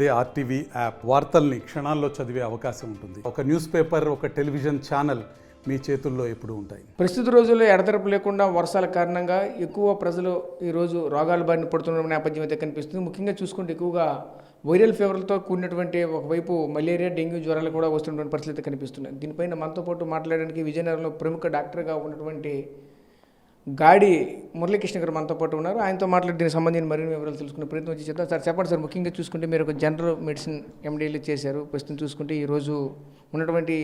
అదే RTV app వార్తల్ని క్షణాల్లో చదివే అవకాశం ఉంటుంది. ఒక న్యూస్ పేపర్, ఒక టెలివిజన్ ఛానల్ మీ చేతుల్లో ఎప్పుడూ ఉంటాయి. ప్రస్తుత రోజుల్లో ఎడతెరపు లేకుండా వర్షాల కారణంగా ఎక్కువ ప్రజలు ఈరోజు రోగాల బారిన పడుతున్న నేపథ్యం అయితే కనిపిస్తుంది. ముఖ్యంగా చూసుకుంటే ఎక్కువగా వైరల్ ఫీవర్లతో కూడినటువంటి ఒకవైపు మలేరియా, డెంగ్యూ జ్వరాలు కూడా వస్తున్నటువంటి పరిస్థితి కనిపిస్తున్నాయి. దీనిపైన మనతో పాటు మాట్లాడడానికి విజయనగరంలో ప్రముఖ డాక్టర్గా ఉన్నటువంటి గాడి మురళీకృష్ణ గారు మనతో పాటు ఉన్నారు. ఆయనతో మాట్లాడి దీనికి సంబంధించిన మరిన్ని వివరాలు తెలుసుకునే ప్రయత్నం చేద్దాం. సార్ చెప్పండి సార్, ముఖ్యంగా చూసుకుంటే మీరు ఒక జనరల్ మెడిసిన్ ఎండీలు చేశారు. ప్రస్తుతం చూసుకుంటే ఈరోజు ఉన్నటువంటి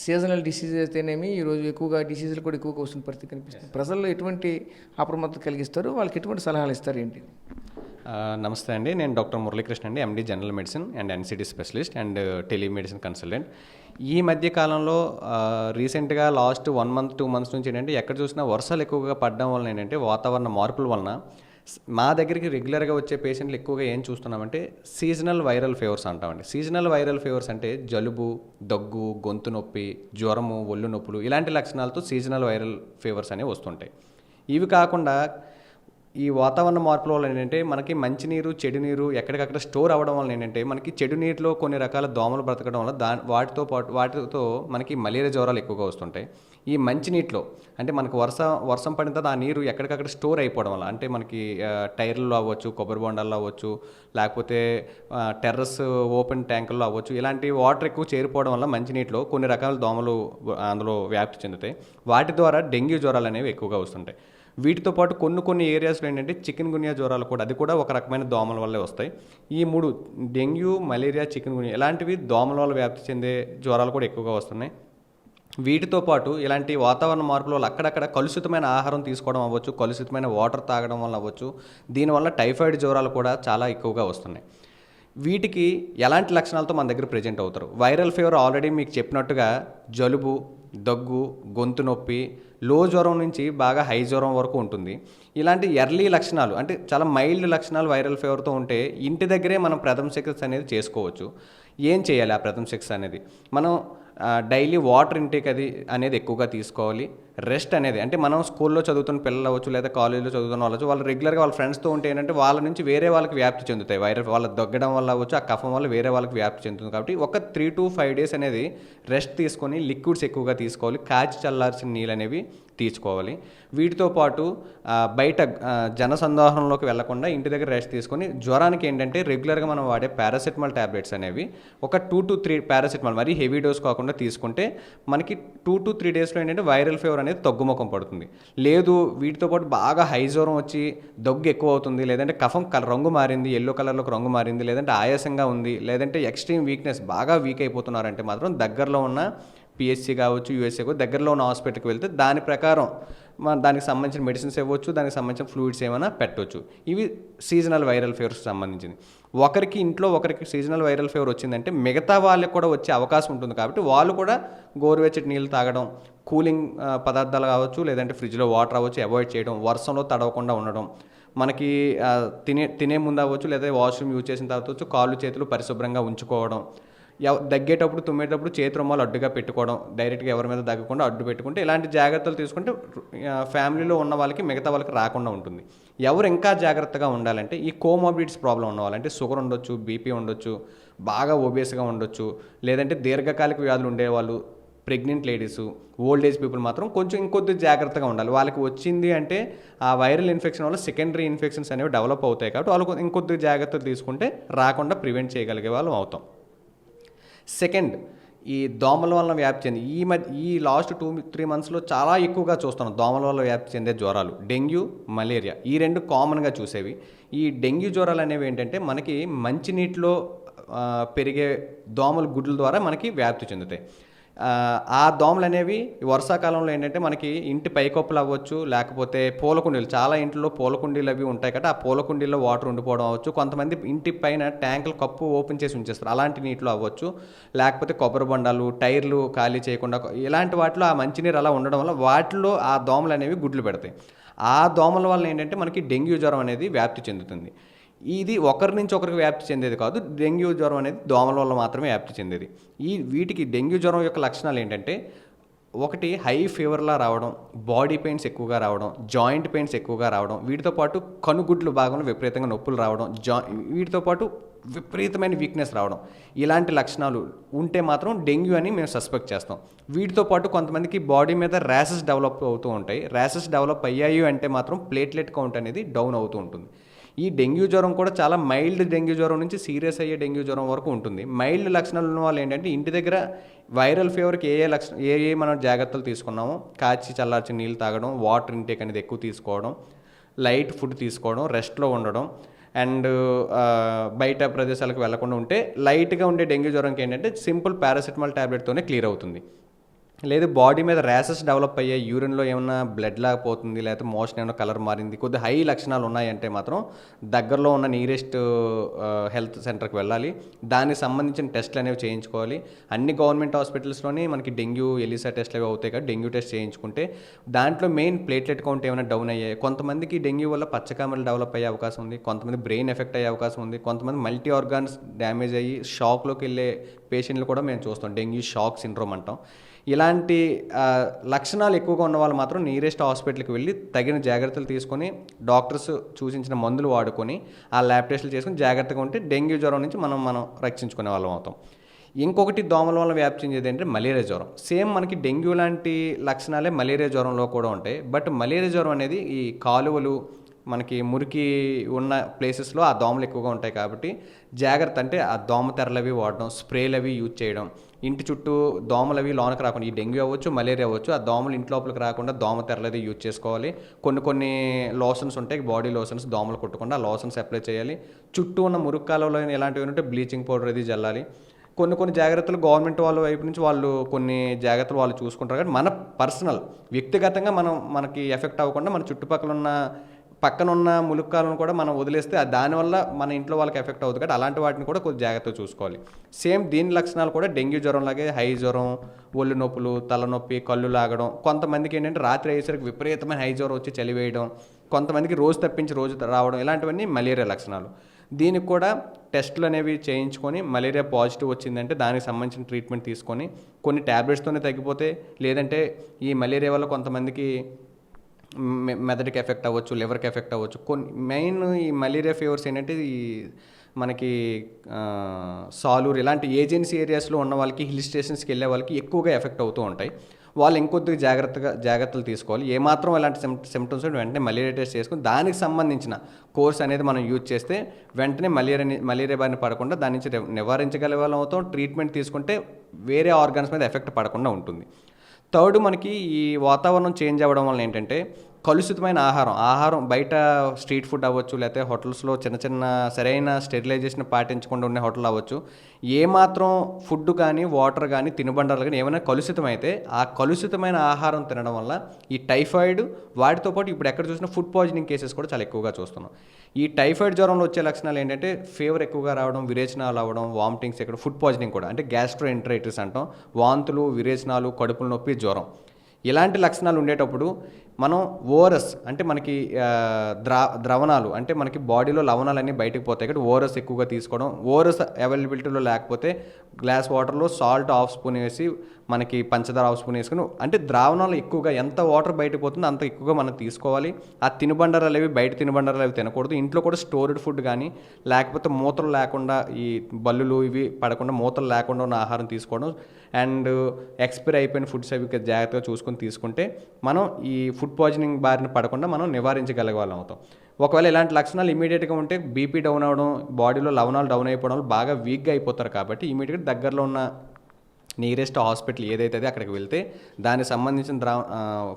సీజనల్ డిసీజెస్ అయితేనేమి ఈరోజు ఎక్కువగా డిసీజులు కూడా ఎక్కువగా వస్తున్న పరిస్థితి కనిపిస్తుంది. ప్రజల్లో ఎటువంటి అప్రమత్తత కలిగిస్తారు, వాళ్ళకి ఎటువంటి సలహాలు ఇస్తారు ఏంటి? నమస్తే అండి, నేను డాక్టర్ మురళీకృష్ణ అండి, ఎండి general medicine and NCD specialist and telemedicine consultant. ఈ మధ్య కాలంలో రీసెంట్గా లాస్ట్ 1 month 2 months నుంచి ఏంటంటే ఎక్కడ చూసినా వర్షాలు ఎక్కువగా పడడం వలన ఏంటంటే వాతావరణ మార్పుల వలన మా దగ్గరికి రెగ్యులర్గా వచ్చే పేషెంట్లు ఎక్కువగా ఏం చూస్తున్నామంటే సీజనల్ వైరల్ ఫీవర్స్ అంటామండి. సీజనల్ వైరల్ ఫీవర్స్ అంటే జలుబు, దగ్గు, గొంతు నొప్పి, జ్వరము, ఒళ్ళు నొప్పులు ఇలాంటి లక్షణాలతో సీజనల్ వైరల్ ఫీవర్స్ అనేవి వస్తుంటాయి. ఇవి కాకుండా ఈ వాతావరణ మార్పుల వల్ల ఏంటంటే మనకి మంచినీరు, చెడు నీరు ఎక్కడికక్కడ స్టోర్ అవ్వడం వల్ల ఏంటంటే మనకి చెడు నీటిలో కొన్ని రకాల దోమలు బ్రతకడం వల్ల వాటితో మనకి మలేరియా జ్వరాలు ఎక్కువగా వస్తుంటాయి. ఈ మంచినీటిలో అంటే మనకు వర్షం పడిన తర్వాత ఆ నీరు ఎక్కడికక్కడ స్టోర్ అయిపోవడం వల్ల అంటే మనకి టైర్లలో అవ్వచ్చు, కొబ్బరి బొండాల్లో అవ్వచ్చు, లేకపోతే టెర్రస్ ఓపెన్ ట్యాంకుల్లో అవ్వచ్చు, ఇలాంటి వాటర్ ఎక్కువ చేరిపోవడం వల్ల మంచినీటిలో కొన్ని రకాల దోమలు అందులో వ్యాప్తి చెందుతాయి. వాటి ద్వారా డెంగ్యూ జ్వరాలు అనేవి ఎక్కువగా వస్తుంటాయి. వీటితో పాటు కొన్ని ఏరియాస్లో ఏంటంటే చికెన్ గున్యా జ్వరాలు కూడా, అది కూడా ఒక రకమైన దోమల వల్లే వస్తాయి. ఈ 3 డెంగ్యూ, మలేరియా, చికెన్ గున్యా ఇలాంటివి దోమల వల్ల వ్యాప్తి చెందే జ్వరాలు కూడా ఎక్కువగా వస్తున్నాయి. వీటితో పాటు ఇలాంటి వాతావరణ మార్పుల వల్ల అక్కడక్కడ కలుషితమైన ఆహారం తీసుకోవడం అవ్వచ్చు, కలుషితమైన వాటర్ తాగడం వల్ల అవ్వచ్చు, దీనివల్ల టైఫాయిడ్ జ్వరాలు కూడా చాలా ఎక్కువగా వస్తున్నాయి. వీటికి ఎలాంటి లక్షణాలతో మన దగ్గర ప్రజెంట్ అవుతారు? వైరల్ ఫీవర్ ఆల్రెడీ మీకు చెప్పినట్టుగా జలుబు, దగ్గు, గొంతు నొప్పి, లో జ్వరం నుంచి బాగా హై జ్వరం వరకు ఉంటుంది. ఇలాంటి ఎర్లీ లక్షణాలు అంటే చాలా మైల్డ్ లక్షణాలు వైరల్ ఫీవర్తో ఉంటే ఇంటి దగ్గరే మనం ప్రథమ చికిత్స అనేది చేసుకోవచ్చు. ఏం చేయాలి? ఆ ప్రథమ చికిత్స అనేది మనం డైలీ వాటర్ ఇంటేక్ అనేది ఎక్కువగా తీసుకోవాలి. రెస్ట్ అనేది అంటే మనం స్కూల్లో చదువుతున్న పిల్లలు అవ్వచ్చు, లేదా కాలేజీలో చదువుతున్న వాళ్ళు వాళ్ళు రెగ్యులర్గా వాళ్ళ ఫ్రెండ్స్తో ఉంటే ఏంటంటే వాళ్ళ నుంచి వేరే వాళ్ళకి వ్యాప్తి చెందుతాయి. వాళ్ళ దగ్గడం వల్ల అవ్వచ్చు, ఆ కఫం వల్ల వేరే వాళ్ళకి వ్యాప్తి చెందుతుంది. కాబట్టి ఒక 3 to 5 days అనేది రెస్ట్ తీసుకొని లిక్విడ్స్ ఎక్కువగా తీసుకోవాలి. కాచి చల్లార్చిన నీళ్ళు అనేవి తీసుకోవాలి. వీటితో పాటు బయట జనసందోహంలోకి వెళ్లకుండా ఇంటి దగ్గర రెస్ట్ తీసుకొని జ్వరానికి ఏంటంటే రెగ్యులర్గా మనం వాడే పారాసెటమాల్ ట్యాబ్లెట్స్ అనేవి ఒక 2 to 3 పారాసెటమాల్, మరీ హెవీ డోస్ కాకుండా తీసుకుంటే మనకి 2 to 3 daysలో ఏంటంటే వైరల్ ఫీవర్ అనేది తగ్గుముఖం పడుతుంది. లేదు వీటితో పాటు బాగా హై జ్వరం వచ్చి దగ్గు ఎక్కువ అవుతుంది, లేదంటే కఫం రంగు మారింది, ఎల్లో కలర్లోకి రంగు మారింది, లేదంటే ఆయాసంగా ఉంది, లేదంటే ఎక్స్ట్రీమ్ వీక్నెస్, బాగా వీక్ అయిపోతున్నారంటే మాత్రం దగ్గరలో ఉన్న పిహెచ్సి కావచ్చు, యూఎస్ఏ కావచ్చు, దగ్గరలో ఉన్న హాస్పిటల్కి వెళ్తే దాని ప్రకారం దానికి సంబంధించిన మెడిసిన్స్ ఇవ్వచ్చు, దానికి సంబంధించిన ఫ్లూయిడ్స్ ఏమైనా పెట్టవచ్చు. ఇవి సీజనల్ వైరల్ ఫీవర్స్కి సంబంధించింది. ఇంట్లో ఒకరికి సీజనల్ వైరల్ ఫీవర్ వచ్చిందంటే మిగతా వాళ్ళకి కూడా వచ్చే అవకాశం ఉంటుంది. కాబట్టి వాళ్ళు కూడా గోరువెచ్చటి నీళ్ళు తాగడం, కూలింగ్ పదార్థాలు కావచ్చు, లేదంటే ఫ్రిడ్జ్లో వాటర్ అవ్వచ్చు అవాయిడ్ చేయడం, వర్షంలో తడవకుండా ఉండడం, మనకి తినే ముందు అవ్వచ్చు, లేదా వాష్రూమ్ యూజ్ చేసిన తర్వాత కాళ్ళు చేతులు పరిశుభ్రంగా ఉంచుకోవడం, దగ్గేటప్పుడు తుమ్మేటప్పుడు చేతి రుమాలు అడ్డుగా పెట్టుకోవడం, డైరెక్ట్గా ఎవరి మీద దగ్గకుండా అడ్డు పెట్టుకుంటే ఇలాంటి జాగ్రత్తలు తీసుకుంటే ఫ్యామిలీలో ఉన్న వాళ్ళకి మిగతా వాళ్ళకి రాకుండా ఉంటుంది. ఎవరు ఇంకా జాగ్రత్తగా ఉండాలంటే ఈ కోమార్బిడిటీస్ ప్రాబ్లం ఉన్న వాళ్ళు, అంటే షుగర్ ఉండొచ్చు, బీపీ ఉండొచ్చు, బాగా ఒబేస్గా ఉండొచ్చు, లేదంటే దీర్ఘకాలిక వ్యాధులు ఉండేవాళ్ళు, pregnant ladies, old age people మాత్రం కొంచెం ఇంకొద్ది జాగ్రత్తగా ఉండాలి. వాళ్ళకి వచ్చింది అంటే ఆ వైరల్ ఇన్ఫెక్షన్ వల్ల సెకండరీ ఇన్ఫెక్షన్స్ అనేవి డెవలప్ అవుతాయి. కాబట్టి వాళ్ళు ఇంకొద్ది జాగ్రత్తలు తీసుకుంటే రాకుండా ప్రివెంట్ చేయగలిగే వాళ్ళు అవుతాం. సెకండ్, ఈ దోమల వల్ల వ్యాప్తి చెంది ఈ లాస్ట్ 2-3 monthsలో చాలా ఎక్కువగా చూస్తున్నాం దోమల వల్ల వ్యాప్తి చెందే జ్వరాలు డెంగ్యూ, మలేరియా. ఈ 2 కామన్గా చూసేవి. ఈ డెంగ్యూ జ్వరాలు అనేవి ఏంటంటే మనకి మంచినీటిలో పెరిగే దోమల గుడ్ల ద్వారా మనకి వ్యాప్తి చెందుతాయి. ఆ దోమలు అనేవి వర్షాకాలంలో ఏంటంటే మనకి ఇంటి పైకప్పులు అవ్వచ్చు, లేకపోతే పూలకుండీలు, చాలా ఇంట్లో పూలకుండీలు అవి ఉంటాయి కదా, ఆ పూలకుండీల్లో వాటర్ ఉండిపోవడం అవ్వచ్చు, కొంతమంది ఇంటి పైన ట్యాంకులు కప్పు ఓపెన్ చేసి ఉంచేస్తారు, అలాంటి నీటిలో అవ్వచ్చు, లేకపోతే కొబ్బరి బొండాలు, టైర్లు ఖాళీ చేయకుండా ఇలాంటి వాటిలో ఆ మంచినీరు అలా ఉండడం వల్ల వాటిలో ఆ దోమలు అనేవి గుడ్లు పెడతాయి. ఆ దోమల వల్ల ఏంటంటే మనకి డెంగ్యూ జ్వరం అనేది వ్యాప్తి చెందుతుంది. ఇది ఒకరి నుంచి ఒకరికి వ్యాప్తి చెందేది కాదు. డెంగ్యూ జ్వరం అనేది దోమల వల్ల మాత్రమే వ్యాప్తి చెందేది. వీటికి డెంగ్యూ జ్వరం యొక్క లక్షణాలు ఏంటంటే ఒకటి హై ఫీవర్లా రావడం, బాడీ పెయిన్స్ ఎక్కువగా రావడం, జాయింట్ పెయిన్స్ ఎక్కువగా రావడం, వీటితో పాటు కనుగుడ్లు భాగంలో విపరీతంగా నొప్పులు రావడం, వీటితో పాటు విపరీతమైన వీక్నెస్ రావడం, ఇలాంటి లక్షణాలు ఉంటే మాత్రం డెంగ్యూ అని మేము సస్పెక్ట్ చేస్తాం. వీటితో పాటు కొంతమందికి బాడీ మీద ర్యాషెస్ డెవలప్ అవుతూ ఉంటాయి. ర్యాషెస్ డెవలప్ అయ్యాయి అంటే మాత్రం ప్లేట్లెట్ కౌంట్ అనేది డౌన్ అవుతూ ఉంటుంది. ఈ డెంగ్యూ జ్వరం కూడా చాలా మైల్డ్ డెంగ్యూ జ్వరం నుంచి సీరియస్ అయ్యే డెంగ్యూ జ్వరం వరకు ఉంటుంది. మైల్డ్ లక్షణాలు ఉన్న వాళ్ళు ఏంటంటే ఇంటి దగ్గర వైరల్ ఫీవర్కి ఏ మనం జాగ్రత్తలు తీసుకున్నామో, కాచి చల్లార్చి నీళ్ళు తాగడం, వాటర్ ఇంటేక్ అనేది ఎక్కువ తీసుకోవడం, లైట్ ఫుడ్ తీసుకోవడం, రెస్ట్లో ఉండడం, అండ్ బయట ప్రదేశాలకు వెళ్లకుండా ఉంటే లైట్గా ఉండే డెంగ్యూ జ్వరంకి ఏంటంటే సింపుల్ పారాసిటమాల్ ట్యాబ్లెట్తోనే క్లియర్ అవుతుంది. లేదు బాడీ మీద ర్యాషెస్ డెవలప్ అయ్యాయి, యూరిన్లో ఏమన్నా బ్లడ్ లాగిపోతుంది, లేకపోతే మోషన్ ఏమైనా కలర్ మారింది, కొద్దిగా హై లక్షణాలు ఉన్నాయంటే మాత్రం దగ్గరలో ఉన్న నియరెస్ట్ హెల్త్ సెంటర్కి వెళ్ళాలి. దానికి సంబంధించిన టెస్ట్లు అనేవి చేయించుకోవాలి. అన్ని గవర్నమెంట్ హాస్పిటల్స్లోని మనకి డెంగ్యూ ఎలిసా టెస్ట్లు అవి అవుతాయి కదా, డెంగ్యూ టెస్ట్ చేయించుకుంటే దాంట్లో మెయిన్ ప్లేట్లెట్ కౌంట్ ఏమైనా డౌన్ అయ్యాయి. కొంతమందికి డెంగ్యూ వల్ల పచ్చకామలు డెవలప్ అయ్యే అవకాశం ఉంది, కొంతమంది బ్రెయిన్ ఎఫెక్ట్ అయ్యే అవకాశం ఉంది, కొంతమంది మల్టీ ఆర్గాన్స్ డ్యామేజ్ అయ్యి షాక్లోకి వెళ్ళే పేషెంట్లు కూడా మేము చూస్తాం, డెంగ్యూ షాక్ సిండ్రోమ్ అంటాం. ఇలాంటి లక్షణాలు ఎక్కువగా ఉన్న వాళ్ళు మాత్రం నియరెస్ట్ హాస్పిటల్కి వెళ్ళి తగిన జాగ్రత్తలు తీసుకొని డాక్టర్స్ సూచించిన మందులు వాడుకొని ఆ ల్యాబ్ టెస్టులు చేసుకొని జాగ్రత్తగా ఉంటే డెంగ్యూ జ్వరం నుంచి మనం రక్షించుకునే వాళ్ళం అవుతాం. ఇంకొకటి దోమల వల్ల వ్యాప్తి చెందేది ఏంటంటే మలేరియా జ్వరం. సేమ్ మనకి డెంగ్యూ లాంటి లక్షణాలే మలేరియా జ్వరంలో కూడా ఉంటాయి. బట్ మలేరియా జ్వరం అనేది ఈ కాలువలు మనకి మురికి ఉన్న ప్లేసెస్లో ఆ దోమలు ఎక్కువగా ఉంటాయి కాబట్టి జాగ్రత్త అంటే ఆ దోమ తెరలవి వాడడం, స్ప్రేలు అవి యూజ్ చేయడం, ఇంటి చుట్టూ దోమలు అవి లోనకి రాకుండా, ఈ డెంగ్యూ అవ్వచ్చు మలేరియా అవ్వచ్చు, ఆ దోమలు ఇంటి లోపలికి రాకుండా దోమ తెరలది యూజ్ చేసుకోవాలి. కొన్ని లోషన్స్ ఉంటాయి, బాడీ లోషన్స్, దోమలు కొట్టకుండా ఆ లోషన్స్ అప్లై చేయాలి. చుట్టూ ఉన్న మురుగు కాలువలో ఎలాంటివి ఉంటే బ్లీచింగ్ పౌడర్ అది జల్లాలి. కొన్ని జాగ్రత్తలు గవర్నమెంట్ వాళ్ళ వైపు నుంచి వాళ్ళు కొన్ని జాగ్రత్తలు వాళ్ళు చూసుకుంటారు. కానీ మన పర్సనల్ వ్యక్తిగతంగా మనకి ఎఫెక్ట్ అవ్వకుండా మన చుట్టుపక్కల ఉన్న పక్కనున్న ములుక్కాలను కూడా మనం వదిలేస్తే దానివల్ల మన ఇంట్లో వాళ్ళకి ఎఫెక్ట్ అవుతుంది కాబట్టి అలాంటి వాటిని కూడా కొద్ది జాగ్రత్తగా చూసుకోవాలి. సేమ్ దీని లక్షణాలు కూడా డెంగ్యూ జ్వరం లాగే హై జ్వరం, ఒళ్ళు నొప్పులు, తలనొప్పి, కళ్ళు లాగడం, కొంతమందికి ఏంటంటే రాత్రి అయ్యేసరికి విపరీతమైన హై జ్వరం వచ్చి చలివేయడం, కొంతమందికి రోజు తప్పించి రోజు రావడం, ఇలాంటివన్నీ మలేరియా లక్షణాలు. దీనికి కూడా టెస్టులు అనేవి చేయించుకొని మలేరియా పాజిటివ్ వచ్చిందంటే దానికి సంబంధించిన ట్రీట్మెంట్ తీసుకొని కొన్ని ట్యాబ్లెట్స్తోనే తగ్గిపోతే, లేదంటే ఈ మలేరియా వల్ల కొంతమందికి మెదడుకి ఎఫెక్ట్ అవ్వచ్చు, లివర్కి ఎఫెక్ట్ అవ్వచ్చు. మెయిన్ ఈ మలేరియా ఫీవర్స్ ఏంటంటే ఈ మనకి సాలూరు ఇలాంటి ఏజెన్సీ ఏరియాస్లో ఉన్న వాళ్ళకి, హిల్ స్టేషన్స్కి వెళ్ళే వాళ్ళకి ఎక్కువగా ఎఫెక్ట్ అవుతూ ఉంటాయి. వాళ్ళు ఇంకొద్దిగా జాగ్రత్తలు తీసుకోవాలి. ఏమాత్రం ఇలాంటి సిమ్టమ్స్ వెంటనే మలేరియా టెస్ట్ చేసుకుని దానికి సంబంధించిన కోర్స్ అనేది మనం యూజ్ చేస్తే వెంటనే మలేరియా బారిన పడకుండా దాని నుంచి నివారించగల వాళ్ళం అవుతాం. ట్రీట్మెంట్ తీసుకుంటే వేరే ఆర్గాన్స్ మీద ఎఫెక్ట్ పడకుండా ఉంటుంది. థర్డ్, మనకి ఈ వాతావరణం చేంజ్ అవ్వడం వల్ల ఏంటంటే కలుషితమైన ఆహారం బయట స్ట్రీట్ ఫుడ్ అవ్వచ్చు, లేకపోతే హోటల్స్లో చిన్న సరైన స్టెరిలైజేషన్ పాటించకుండా ఉండే హోటల్ అవ్వచ్చు, ఏమాత్రం ఫుడ్ కానీ వాటర్ కానీ తినుబండారాలు కానీ ఏమైనా కలుషితమైతే ఆ కలుషితమైన ఆహారం తినడం వల్ల ఈ టైఫాయిడ్, వాటితో పాటు ఇప్పుడు ఎక్కడ చూసినా ఫుడ్ పాయిజనింగ్ కేసెస్ కూడా చాలా ఎక్కువగా చూస్తున్నాం. ఈ టైఫాయిడ్ జ్వరంలో వచ్చే లక్షణాలు ఏంటంటే ఫీవర్ ఎక్కువగా రావడం, విరేచనాలు అవ్వడం, వామిటింగ్స్, ఇక్కడ ఫుడ్ పాయిజనింగ్ కూడా అంటే గ్యాస్ట్రోఎంటరైటిస్ అంటాం, వాంతులు, విరేచనాలు, కడుపుల నొప్పి, జ్వరం, ఇలాంటి లక్షణాలు ఉండేటప్పుడు మనం ఓఆర్ఎస్ అంటే మనకి ద్రవణాలు అంటే మనకి బాడీలో లవణాలన్నీ బయటకు పోతాయి కాబట్టి ఓఆర్ఎస్ ఎక్కువగా తీసుకోవడం. ఓఆర్ఎస్ అవైలబిలిటీలో లేకపోతే గ్లాస్ వాటర్లో సాల్ట్ హాఫ్ స్పూన్ వేసి, మనకి పంచదార హాఫ్ స్పూన్ వేసుకుని, అంటే ద్రావణాలు ఎక్కువగా ఎంత వాటర్ బయటకు పోతుందో అంత ఎక్కువగా మనం తీసుకోవాలి. ఆ తినుబండారాలు అవి బయట తినుబండారాలు అవి తినకూడదు. ఇంట్లో కూడా స్టోర్డ్ ఫుడ్ కానీ, లేకపోతే మూతలు లేకుండా ఈ బల్లులు ఇవి పడకుండా మూతలు లేకుండా ఉన్న ఆహారం తీసుకోవడం, అండ్ ఎక్స్పైర్ అయిపోయిన ఫుడ్స్ అవి జాగ్రత్తగా చూసుకొని తీసుకుంటే మనం ఈ ఫుడ్ పాయిజనింగ్ బారిన పడకుండా మనం నివారించగలగాలం అవుతాం. ఒకవేళ ఇలాంటి లక్షణాలు ఇమీడియట్గా ఉంటే బీపీ డౌన్ అవ్వడం, బాడీలో లవణాలు డౌన్ అయిపోవడం వల్ల బాగా వీక్గా అయిపోతారు కాబట్టి ఇమీడియట్గా దగ్గరలో ఉన్న నియరెస్ట్ హాస్పిటల్ ఏదైతే అక్కడికి వెళ్తే దానికి సంబంధించిన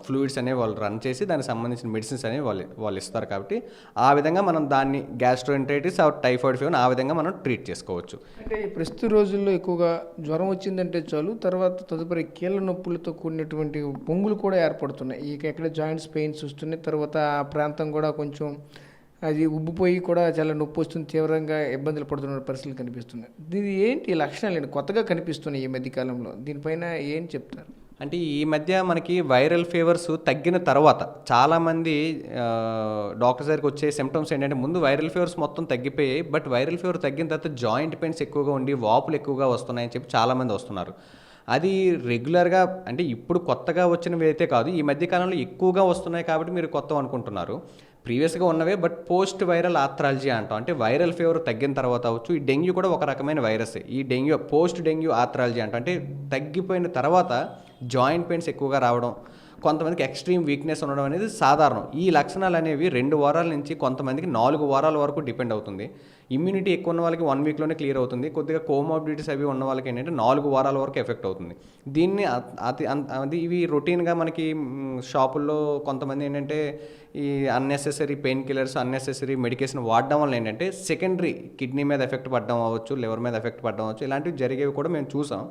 ఫ్లూయిడ్స్ అనేవి వాళ్ళు రన్ చేసి దానికి సంబంధించిన మెడిసిన్స్ అనేవి వాళ్ళు ఇస్తారు కాబట్టి ఆ విధంగా మనం దాన్ని గ్యాస్ట్రోఎంటరైటిస్ ఆర్ టైఫాయిడ్ ఫీవర్ ఆ విధంగా మనం ట్రీట్ చేసుకోవచ్చు. అంటే ప్రస్తుత రోజుల్లో ఎక్కువగా జ్వరం వచ్చిందంటే చాలు, తర్వాత తదుపరి కీళ్ళ నొప్పులతో కూడినటువంటి పొంగులు కూడా ఏర్పడుతున్నాయి. ఎక్కడ జాయింట్స్ పెయిన్స్ వస్తున్నాయి, తర్వాత ఆ ప్రాంతం కూడా కొంచెం అది ఉబ్బిపోయి కూడా చాలా నొప్పి వస్తుంది, తీవ్రంగా ఇబ్బందులు పడుతున్న పరిస్థితులు కనిపిస్తున్నాయి. దీని ఏంటి లక్షణాలు ఏంటి కొత్తగా కనిపిస్తున్నాయి ఈ మధ్యకాలంలో, దీనిపైన ఏం చెప్తారు? అంటే ఈ మధ్య మనకి వైరల్ ఫీవర్స్ తగ్గిన తర్వాత చాలామంది డాక్టర్ దగ్గరికి వచ్చే సిమ్టమ్స్ ఏంటంటే ముందు వైరల్ ఫీవర్స్ మొత్తం తగ్గిపోయాయి, బట్ వైరల్ ఫీవర్ తగ్గిన తర్వాత జాయింట్ పెయిన్స్ ఎక్కువగా ఉండి వాపులు ఎక్కువగా వస్తున్నాయని చెప్పి చాలామంది వస్తున్నారు. అది రెగ్యులర్గా అంటే ఇప్పుడు కొత్తగా వచ్చినవి అయితే కాదు, ఈ మధ్యకాలంలో ఎక్కువగా వస్తున్నాయి కాబట్టి మీరు కొత్త అనుకుంటున్నారు. ప్రీవియస్గా ఉన్నవే బట్ పోస్ట్ వైరల్ ఆర్థరాలజీ అంటాం. అంటే వైరల్ ఫీవర్ తగ్గిన తర్వాత అవ్వచ్చు. ఈ డెంగ్యూ కూడా ఒక రకమైన వైరస్. ఈ డెంగ్యూ పోస్ట్ డెంగ్యూ ఆర్థరాలజీ అంటాం. అంటే తగ్గిపోయిన తర్వాత జాయింట్ పెయిన్స్ ఎక్కువగా రావడం, కొంతమందికి ఎక్స్ట్రీమ్ వీక్నెస్ ఉండడం అనేది సాధారణం. ఈ లక్షణాలు అనేవి 2 వారాల నుంచి కొంతమందికి 4 వారాల వరకు డిపెండ్ అవుతుంది. ఇమ్యూనిటీ ఎక్కువ ఉన్న వాళ్ళకి 1 వీక్లోనే క్లియర్ అవుతుంది. కొద్దిగా కోమార్బిడిటీస్ అవి ఉన్న వాళ్ళకి ఏంటంటే 4 వారాల వరకు ఎఫెక్ట్ అవుతుంది. దీన్ని అది ఇవి రొటీన్గా మనకి షాపుల్లో కొంతమంది ఏంటంటే ఈ unnecessary pain killers, unnecessary medication వాడడం వల్ల ఏంటంటే సెకండరీ కిడ్నీ మీద ఎఫెక్ట్ పడడం అవ్వచ్చు, లివర్ మీద ఎఫెక్ట్ పడడం అవ్వచ్చు, ఇలాంటివి జరిగేవి కూడా మేము చూసాం.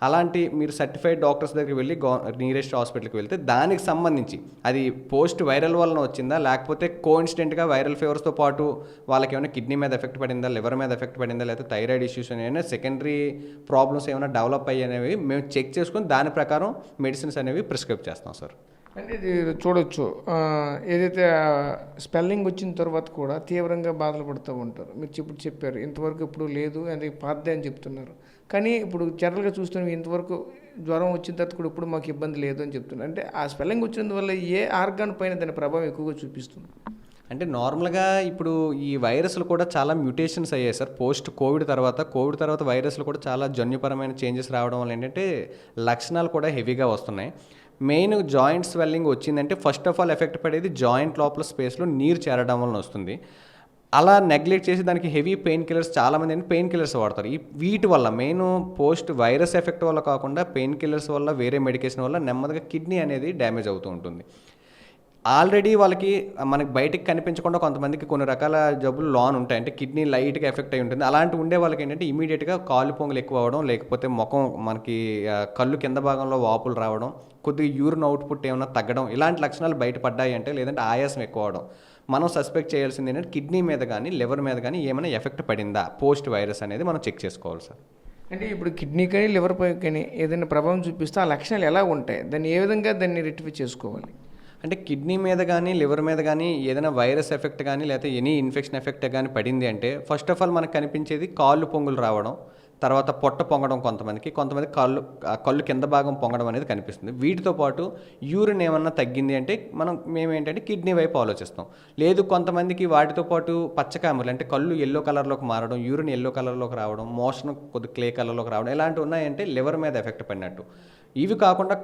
అలాంటి మీరు సర్టిఫైడ్ డాక్టర్స్ దగ్గరికి వెళ్ళి నియరెస్ట్ హాస్పిటల్కి వెళ్తే దానికి సంబంధించి అది పోస్ట్ వైరల్ వలన వచ్చిందా, లేకపోతే కోఇన్సిడెంట్గా వైరల్ ఫీవర్స్తో పాటు వాళ్ళకి ఏమైనా కిడ్నీ మీద ఎఫెక్ట్ పడిందా, లివర్ మీద ఎఫెక్ట్ పడిందా, లేకపోతే థైరాయిడ్ ఇష్యూస్ ఏమైనా సెకండరీ ప్రాబ్లమ్స్ ఏమైనా డెవలప్ అయ్యేవి మేము చెక్ చేసుకుని దాని ప్రకారం మెడిసిన్స్ అనేవి ప్రిస్క్రైబ్ చేస్తాం సార్. అంటే ఇది చూడొచ్చు, ఏదైతే స్పెల్లింగ్ వచ్చిన తర్వాత కూడా తీవ్రంగా బాధలు పడుతూ ఉంటారు. మీరు ఇప్పుడు చెప్పారు ఇంతవరకు ఇప్పుడు లేదు, అది పాతదే అని చెప్తున్నారు. కానీ ఇప్పుడు జనరల్గా చూస్తున్నాం ఇంతవరకు జ్వరం వచ్చిన తర్వాత కూడా ఇప్పుడు మాకు ఇబ్బంది లేదు అని చెప్తున్నారు. అంటే ఆ స్పెల్లింగ్ వచ్చినందువల్ల ఏ ఆర్గాన్ పైన దాని ప్రభావం ఎక్కువగా చూపిస్తుంది? అంటే నార్మల్గా ఇప్పుడు ఈ వైరస్లు కూడా చాలా మ్యూటేషన్స్ అయ్యాయి సార్. కోవిడ్ తర్వాత వైరస్లు కూడా చాలా జన్యుపరమైన చేంజెస్ రావడం వల్ల ఏంటంటే లక్షణాలు కూడా హెవీగా వస్తున్నాయి. మెయిన్ జాయింట్ స్వెల్లింగ్ వచ్చిందంటే ఫస్ట్ ఆఫ్ ఆల్ ఎఫెక్ట్ పడేది జాయింట్ లోపల స్పేస్లో నీరు చేరడం వలన వస్తుంది. అలా నెగ్లెక్ట్ చేసి దానికి హెవీ పెయిన్ కిల్లర్స్ చాలామంది పెయిన్ కిల్లర్స్ వాడతారు. వీటి వల్ల మెయిన్ పోస్ట్ వైరస్ ఎఫెక్ట్ వల్ల కాకుండా పెయిన్ కిల్లర్స్ వల్ల, వేరే మెడికేషన్ వల్ల నెమ్మదిగా కిడ్నీ అనేది డ్యామేజ్ అవుతూ ఉంటుంది. ఆల్రెడీ వాళ్ళకి మనకి బయటికి కనిపించకుండా కొంతమందికి కొన్ని రకాల జబ్బులు లాన్ ఉంటాయి. అంటే కిడ్నీ లైట్గా ఎఫెక్ట్ అయి ఉంటుంది. అలాంటి ఉండే వాళ్ళకి ఏంటంటే ఇమీడియట్గా కాలు పొంగులు ఎక్కువ అవ్వడం, లేకపోతే ముఖం మనకి కళ్ళు కింద భాగంలో వాపులు రావడం, కొద్దిగా యూరిన్ అవుట్పుట్ ఏమైనా తగ్గడం, ఇలాంటి లక్షణాలు బయటపడ్డాయి అంటే, లేదంటే ఆయాసం ఎక్కువ అవడం, మనం సస్పెక్ట్ చేయాల్సింది ఏంటంటే కిడ్నీ మీద కానీ లివర్ మీద కానీ ఏమైనా ఎఫెక్ట్ పడిందా పోస్ట్ వైరస్ అనేది మనం చెక్ చేసుకోవాలి సార్. అంటే ఇప్పుడు కిడ్నీ కానీ లివర్ పై కానీ ఏదైనా ప్రభావం చూపిస్తే ఆ లక్షణాలు ఎలా ఉంటాయి, దాన్ని ఏ విధంగా దాన్ని రెక్టిఫై చేసుకోవాలి? అంటే కిడ్నీ మీద కానీ లివర్ మీద కానీ ఏదైనా వైరస్ ఎఫెక్ట్ కానీ లేకపోతే ఎనీ ఇన్ఫెక్షన్ ఎఫెక్ట్ కానీ పడింది అంటే ఫస్ట్ ఆఫ్ ఆల్ మనకు కనిపించేది కాళ్ళు పొంగులు రావడం, తర్వాత పొట్ట పొంగడం, కొంతమంది కళ్ళు కింద భాగం పొంగడం అనేది కనిపిస్తుంది. వీటితో పాటు యూరిన్ ఏమన్నా తగ్గింది అంటే మేము ఏంటంటే కిడ్నీ వైపు ఆలోచిస్తాం. లేదు కొంతమందికి వాటితో పాటు పచ్చకామర్లు అంటే కళ్ళు ఎల్లో కలర్లోకి మారడం, యూరిన్ ఎల్లో కలర్లోకి రావడం, మోషన్ కొద్ది క్లే కలర్లోకి రావడం, ఇలాంటివి ఉన్నాయంటే లివర్ మీద ఎఫెక్ట్ పడినట్టు. ఇవి కాకుండా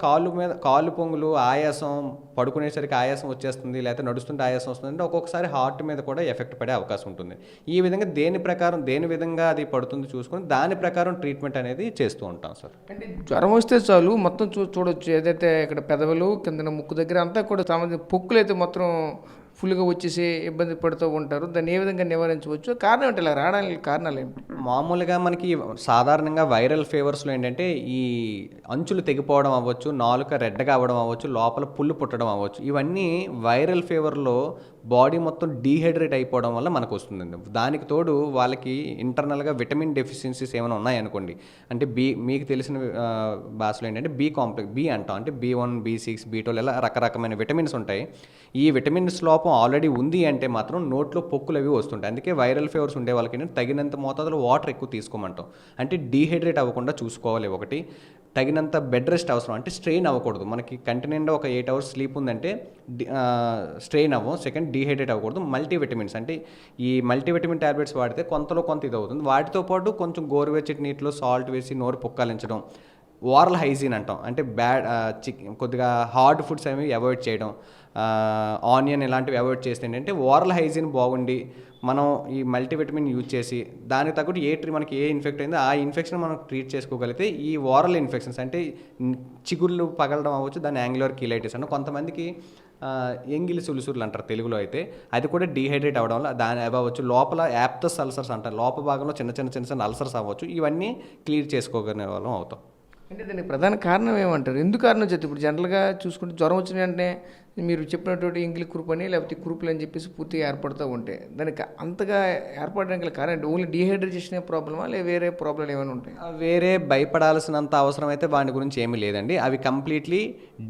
కాళ్ళు పొంగులు, ఆయాసం, పడుకునేసరికి ఆయాసం వచ్చేస్తుంది, లేకపోతే నడుస్తుంటే ఆయాసం వస్తుంది అంటే ఒక్కొక్కసారి హార్ట్ మీద కూడా ఎఫెక్ట్ పడే అవకాశం ఉంటుంది. ఈ విధంగా దేని విధంగా అది పడుతుంది చూసుకొని దాని ప్రకారం ట్రీట్మెంట్ అనేది చేస్తూ ఉంటాం సార్. అంటే జ్వరం వస్తే చాలు మొత్తం చూడొచ్చు, ఏదైతే ఇక్కడ పెదవులు కింద ముక్కు దగ్గర అంతా కూడా సంబంధించిన పొక్కులు అయితే మొత్తం ఫుల్గా వచ్చేసి ఇబ్బంది పడుతూ ఉంటారు. దాన్ని ఏ విధంగా నివారించవచ్చు? కారణం ఏంటి ఇలా రావడానికి కారణాలు ఏంటి? మామూలుగా మనకి సాధారణంగా వైరల్ ఫీవర్స్లో ఏంటంటే ఈ అంచులు తెగిపోవడం అవ్వచ్చు, నాలుక రెడ్డగా అవ్వడం అవ్వచ్చు, లోపల పుళ్ళు పుట్టడం అవ్వచ్చు. ఇవన్నీ వైరల్ ఫీవర్లో బాడీ మొత్తం డీహైడ్రేట్ అయిపోవడం వల్ల మనకు వస్తుందండి. దానికి తోడు వాళ్ళకి ఇంటర్నల్గా విటమిన్ డెఫిషియన్సీస్ ఏమైనా ఉన్నాయనుకోండి, అంటే మీకు తెలిసిన భాషలో ఏంటంటే బి కాంప్లెక్స్, బి అంటాం, అంటే B1, B6, B12 ఇలా రకరకమైన విటమిన్స్ ఉంటాయి. ఈ విటమిన్స్ లోపం ఆల్రెడీ ఉంది అంటే మాత్రం నోట్లో పొక్కులు అవి వస్తుంటాయి. అందుకే వైరల్ ఫీవర్స్ ఉండే వాళ్ళకి తగినంత మోతాదులో వాటర్ ఎక్కువ తీసుకోమంటాం. అంటే డీహైడ్రేట్ అవ్వకుండా చూసుకోవాలి. ఒకటి, తగినంత బెడ్ రెస్ట్ అవసరం, అంటే స్ట్రెయిన్ అవ్వకూడదు. మనకి కంటి నిండా ఒక 8 hours స్లీప్ ఉందంటే స్ట్రెయిన్ అవ్వం. సెకండ్, డీహైడ్రేట్ అవ్వకూడదు. మల్టీవిటమిన్స్ అంటే ఈ మల్టీవిటమిన్ ట్యాబ్లెట్స్ వాడితే కొంతలో కొంత ఇది అవుతుంది. వాటితో పాటు కొంచెం గోరువెచ్చటి నీటిలో సాల్ట్ వేసి నోరు పుక్కాలించడం, ఓరల్ హైజీన్ అంటాం, అంటే కొద్దిగా హార్డ్ ఫుడ్స్ అనేవి అవాయిడ్ చేయడం, ఆనియన్ ఇలాంటివి అవాయిడ్ చేస్తే ఏంటంటే ఓరల్ హైజీన్ బాగుండి మనం ఈ మల్టీవిటమిన్ యూజ్ చేసి దానికి తగ్గట్టు మనకి ఏ ఇన్ఫెక్ట్ అయిందో ఆ ఇన్ఫెక్షన్ మనం ట్రీట్ చేసుకోగలిగితే ఈ ఓరల్ ఇన్ఫెక్షన్స్ అంటే చిగుళ్ళు పగలడం అవ్వచ్చు, దాన్ని యాంగులర్ కీలైటిస్ అంటే కొంతమందికి ఎంగిలి సులుసులు అంటారు తెలుగులో అయితే, అది కూడా డీహైడ్రేట్ అవ్వడం వల్ల దాని అవ్వచ్చు. లోపల యాప్తస్ అల్సర్స్ అంటారు, లోపల భాగంలో చిన్న అల్సర్స్ అవ్వచ్చు. ఇవన్నీ క్లియర్ చేసుకోగలిగే వాళ్ళం అవుతాం. అంటే దానికి ప్రధాన కారణం ఏమంటారు? ఎందుకు కారణం చెప్తే ఇప్పుడు జనరల్గా చూసుకుంటే జ్వరం వచ్చిన వెంటనే మీరు చెప్పినటువంటి ఇంగిలి కురుపు అని లేకపోతే కురుపులు అని చెప్పేసి పూర్తిగా ఏర్పడుతూ ఉంటాయి. దానికి అంతగా ఏర్పడడానికి కారణం ఓన్లీ డీహైడ్రేషన్ ప్రాబ్లమా, లేదా వేరే ప్రాబ్లం ఏమైనా ఉంటాయి? వేరే భయపడాల్సినంత అవసరం అయితే వాటి గురించి ఏమీ లేదండి. అవి completely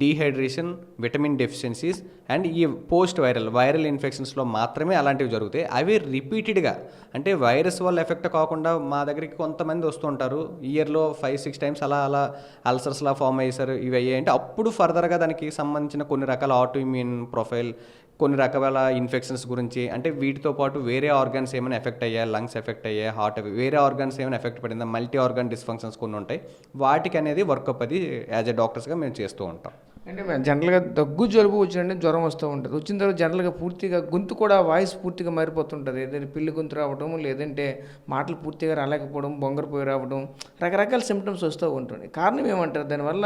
dehydration, vitamin deficiencies and ఈ పోస్ట్ వైరల్ ఇన్ఫెక్షన్స్లో మాత్రమే అలాంటివి జరుగుతాయి. అవి రిపీటెడ్గా అంటే వైరస్ వల్ల ఎఫెక్ట్ కాకుండా మా దగ్గరికి కొంతమంది వస్తుంటారు, ఇయర్లో 5-6 times అలా అల్సర్స్లా ఫామ్ అయ్యేసారు, ఇవి అయ్యాయి అంటే అప్పుడు ఫర్దర్గా దానికి సంబంధించిన కొన్ని రకాల ఆటో ఇమ్యూన్ ప్రొఫైల్ కొన్ని రకాల ఇన్ఫెక్షన్స్ గురించి, అంటే వీటితో పాటు వేరే ఆర్గాన్స్ ఏమైనా ఎఫెక్ట్ అయ్యాయి, లంగ్స్ ఎఫెక్ట్ అయ్యాయి, హార్ట్ వేరే ఆర్గాన్స్ ఏమైనా ఎఫెక్ట్ పడిందా, మల్టీ ఆర్గాన్ డిస్ఫంక్షన్స్ కొన్ని ఉంటాయి, వాటికి అనేది వర్కప్ అది యాజ్ ఎ డాక్టర్స్గా మేము చేస్తూ ఉంటాం. అంటే జనరల్గా దగ్గు జలుబు వచ్చినట్టే జ్వరం వస్తూ ఉంటుంది. వచ్చిన తర్వాత జనరల్గా పూర్తిగా గొంతు కూడా వాయిస్ పూర్తిగా మారిపోతుంటుంది. ఏదైనా పిల్లి గొంతు రావడం, లేదంటే మాటలు పూర్తిగా రాలేకపోవడం, బొంగరపోయి రావడం, రకరకాల సిమ్టమ్స్ వస్తూ ఉంటుంది. కారణం ఏమంటారు? దానివల్ల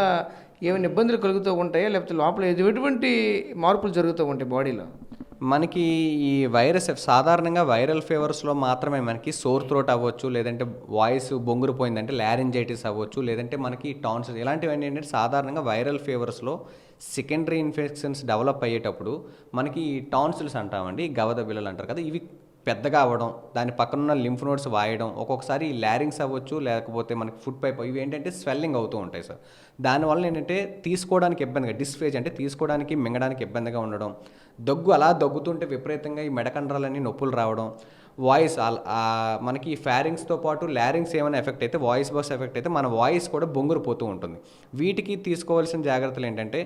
ఏమైనా ఇబ్బందులు కలుగుతూ ఉంటాయా, లేకపోతే లోపల ఎటువంటి మార్పులు జరుగుతూ ఉంటాయి బాడీలో? మనకి ఈ వైరస్ సాధారణంగా వైరల్ ఫీవర్స్లో మాత్రమే మనకి సోర్ థ్రోట్ అవ్వచ్చు, లేదంటే వాయిస్ బొంగురుపోయిందంటే లారింజైటిస్ అవ్వచ్చు, లేదంటే మనకి టాన్సిల్స్, ఇలాంటివన్నీ ఏంటంటే సాధారణంగా వైరల్ ఫీవర్స్లో సెకండరీ ఇన్ఫెక్షన్స్ డెవలప్ అయ్యేటప్పుడు మనకి టాన్సిల్స్ అంటామండి, గవద బిళ్ళలు అంటారు కదా, ఇవి పెద్దగా అవ్వడం, దాని పక్కనున్న లింఫ్ నోడ్స్ వాయడం, ఒక్కొక్కసారి ల్యారింగ్స్ అవ్వచ్చు, లేకపోతే మనకి ఫుడ్ పైప్, ఇవి ఏంటంటే స్వెల్లింగ్ అవుతూ ఉంటాయి సార్. దానివల్ల ఏంటంటే తీసుకోవడానికి ఇబ్బందిగా, డిస్ఫేజ్ అంటే తీసుకోవడానికి మింగడానికి ఇబ్బందిగా ఉండడం, దగ్గు అలా దగ్గుతుంటే విపరీతంగా ఈ మెడకండ్రాలన్నీ నొప్పులు రావడం, వాయిస్ మనకి ఫారింగ్స్తో పాటు ల్యారింగ్స్ ఏమైనా ఎఫెక్ట్ అయితే, వాయిస్ బాక్స్ ఎఫెక్ట్ అయితే మన వాయిస్ కూడా బొంగురుపోతూ ఉంటుంది. వీటికి తీసుకోవాల్సిన జాగ్రత్తలు ఏంటంటే,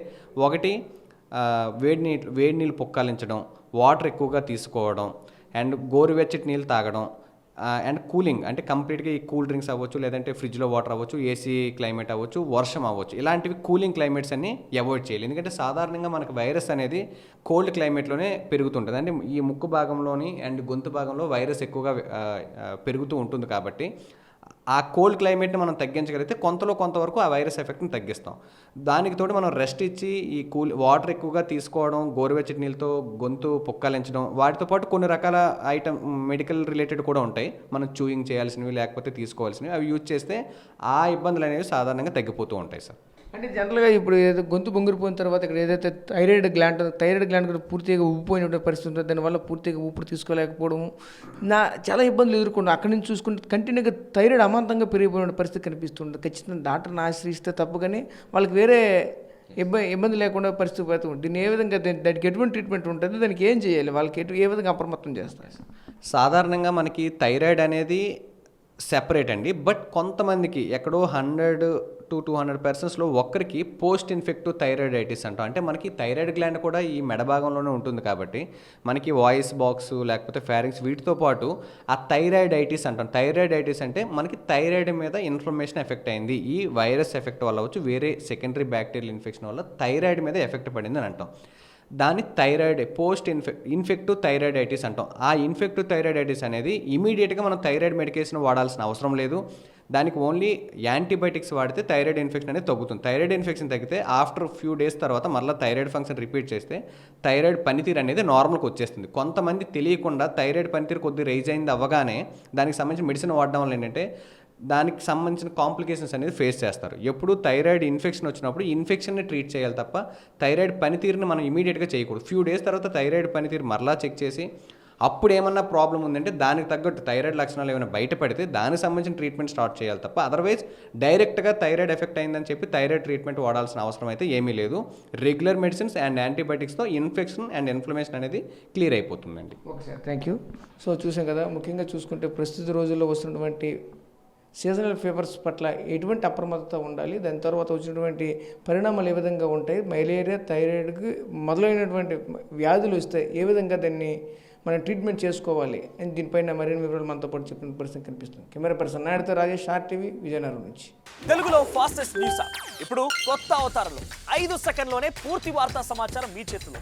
ఒకటి వేడి నీళ్ళు పుక్కాలించడం, వాటర్ ఎక్కువగా తీసుకోవడం, అండ్ గోరువెచ్చటి నీళ్ళు తాగడం, అండ్ కూలింగ్ అంటే కంప్లీట్గా ఈ కూల్ డ్రింక్స్ అవ్వచ్చు, లేదంటే ఫ్రిడ్జ్లో వాటర్ అవ్వచ్చు, ఏసీ క్లైమేట్ అవ్వచ్చు, వర్షం అవ్వచ్చు, ఇలాంటివి కూలింగ్ క్లైమేట్స్ అన్ని అవాయిడ్ చేయాలి. ఎందుకంటే సాధారణంగా మనకు వైరస్ అనేది కోల్డ్ క్లైమేట్లోనే పెరుగుతుంటుంది. అంటే ఈ ముక్కు భాగంలోని అండ్ గొంతు భాగంలో వైరస్ ఎక్కువగా పెరుగుతూ ఉంటుంది. కాబట్టి ఆ కోల్డ్ క్లైమేట్ని మనం తగ్గించగలిగితే కొంతవరకు ఆ వైరస్ ఎఫెక్ట్ని తగ్గిస్తాం. దానికి తోడు మనం రెస్ట్ ఇచ్చి ఈ వాటర్ ఎక్కువగా తీసుకోవడం, గోరువెచ్చటి నీళ్ళతో గొంతు పుక్కాలించడం, వాటితో పాటు కొన్ని రకాల మెడికల్ రిలేటెడ్ కూడా ఉంటాయి, మనం చూయింగ్ చేయాల్సినవి లేకపోతే తీసుకోవాల్సినవి, అవి యూజ్ చేస్తే ఆ ఇబ్బందులు అనేవి సాధారణంగా తగ్గిపోతూ ఉంటాయి సార్. అంటే జనరల్గా ఇప్పుడు ఏదో గొంతు బొంగిరిపోయిన తర్వాత ఇక్కడ ఏదైతే థైరాయిడ్ గ్లాండ్ కూడా పూర్తిగా ఉబ్బిపోయిన పరిస్థితి ఉంటుంది. దానివల్ల పూర్తిగా ఊపిరి తీసుకోలేకపోవడం, చాలా ఇబ్బందులు ఎదుర్కొంటాం. అక్కడి నుంచి చూసుకుంటే కంటిన్యూగా థైరాయిడ్ అమాంతంగా పెరిగిపోయిన పరిస్థితి కనిపిస్తుంది. ఖచ్చితంగా డాక్టర్ని ఆశ్రయిస్తే తప్పు, కానీ వాళ్ళకి వేరే ఇబ్బంది లేకుండా పరిస్థితి పోతుంది. దీన్ని ఏ విధంగా దానికి ఎటువంటి ట్రీట్మెంట్ ఉంటుంది, దానికి ఏం చేయాలి, వాళ్ళకి ఏ విధంగా అప్రమత్తం చేస్తారు? సాధారణంగా మనకి థైరాయిడ్ అనేది సెపరేట్ అండి, బట్ కొంతమందికి ఎక్కడో 100 to 200 personsలో ఒక్కరికి పోస్ట్ ఇన్ఫెక్టివ్ థైరాయిడైటిస్ అంటాం. అంటే మనకి థైరాయిడ్ గ్లాండ్ కూడా ఈ మెడ భాగంలోనే ఉంటుంది. కాబట్టి మనకి వాయిస్ బాక్స్ లేకపోతే ఫారింగ్స్ వీటితో పాటు ఆ థైరాయిడైటిస్ అంటాం. థైరాయిడైటిస్ అంటే మనకి థైరాయిడ్ మీద ఇన్ఫ్లమేషన్ ఎఫెక్ట్ అయింది, ఈ వైరస్ ఎఫెక్ట్ వల్ల అవ్వచ్చు, వేరే సెకండరీ బ్యాక్టీరియల్ ఇన్ఫెక్షన్ వల్ల థైరాయిడ్ మీద ఎఫెక్ట్ పడింది అని అంటాం. దాన్ని పోస్ట్ ఇన్ఫెక్టివ్ థైరాయిడైటిస్ అంటాం. ఆ ఇన్ఫెక్టివ్ థైరాయిడైటిస్ అనేది ఇమీడియట్గా మనం థైరాయిడ్ మెడికేషన్ వాడాల్సిన అవసరం లేదు. దానికి ఓన్లీ యాంటీబయాటిక్స్ వాడితే థైరాయిడ్ ఇన్ఫెక్షన్ అనేది తగ్గుతుంది. థైరాయిడ్ ఇన్ఫెక్షన్ తగ్గితే ఆఫ్టర్ ఫ్యూ డేస్ తర్వాత మళ్ళీ థైరాయిడ్ ఫంక్షన్ రిపీట్ చేస్తే థైరాయిడ్ పనితీరు అనేది నార్మల్కి వచ్చేస్తుంది. కొంతమంది తెలియకుండా థైరాయిడ్ పనితీరు కొద్దిగా రైజ్ అయింది అవ్వగానే దానికి సంబంధించిన మెడిసిన్ వాడడం వల్ల ఏంటంటే దానికి సంబంధించిన కాంప్లికేషన్స్ అనేది ఫేస్ చేస్తారు. ఎప్పుడు థైరాయిడ్ ఇన్ఫెక్షన్ వచ్చినప్పుడు ఇన్ఫెక్షన్ని ట్రీట్ చేయాలి తప్ప థైరాయిడ్ పనితీరుని మనం ఇమీడియట్గా చేయకూడదు. ఫ్యూ డేస్ తర్వాత థైరాయిడ్ పనితీరు మరలా చెక్ చేసి అప్పుడు ఏమన్నా ప్రాబ్లం ఉందంటే దానికి తగ్గట్టు థైరాయిడ్ లక్షణాలు ఏమైనా బయటపడితే దానికి సంబంధించిన ట్రీట్మెంట్ స్టార్ట్ చేయాలి తప్ప అదర్వైజ్ డైరెక్ట్గా థైరాయిడ్ ఎఫెక్ట్ అయిందని చెప్పి థైరాయిడ్ ట్రీట్మెంట్ వాడాల్సిన అవసరం అయితే ఏమీ లేదు. రెగ్యులర్ మెడిసిన్స్ అండ్ యాంటీబయాటిక్స్తో ఇన్ఫెక్షన్ అండ్ ఇన్ఫ్లమేషన్ అనేది క్లియర్ అయిపోతుందండి. Okay sir, thank you. So చూసాం కదా, ముఖ్యంగా చూసుకుంటే ప్రస్తుత రోజుల్లో వస్తున్నటువంటి సీజనల్ ఫీవర్స్ పట్ల ఎటువంటి అప్రమత్తత ఉండాలి, దాని తర్వాత వచ్చినటువంటి పరిణామాలు ఏ విధంగా ఉంటాయి, మలేరియా, థైరాయిడ్కి మొదలైనటువంటి వ్యాధులు వస్తే ఏ విధంగా దాన్ని మనం ట్రీట్మెంట్ చేసుకోవాలి అని దీనిపైన మరిన్ని వివరాలు మనతో పాటు చెప్పిన పరిస్థితి కనిపిస్తుంది. కెమెరా పర్సన్ నాయుడుతో రాజేష్, షార్ట్ టీవీ, విజయనగరం నుంచి. తెలుగులో ఫాస్టెస్ట్ న్యూస్ యాప్ ఇప్పుడు కొత్త అవతారంలో 5 సెకండ్లోనే పూర్తి వార్తా సమాచారం మీ చేతిలో.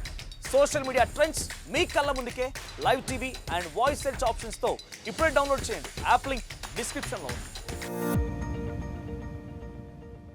సోషల్ మీడియా ట్రెండ్స్ మీ కళ్ళ ముందుకే live TV and voice search ఆప్షన్స్తో ఇప్పుడే డౌన్లోడ్ చేయండి. యాప్ లింక్ డిస్క్రిప్షన్లో ఉంది.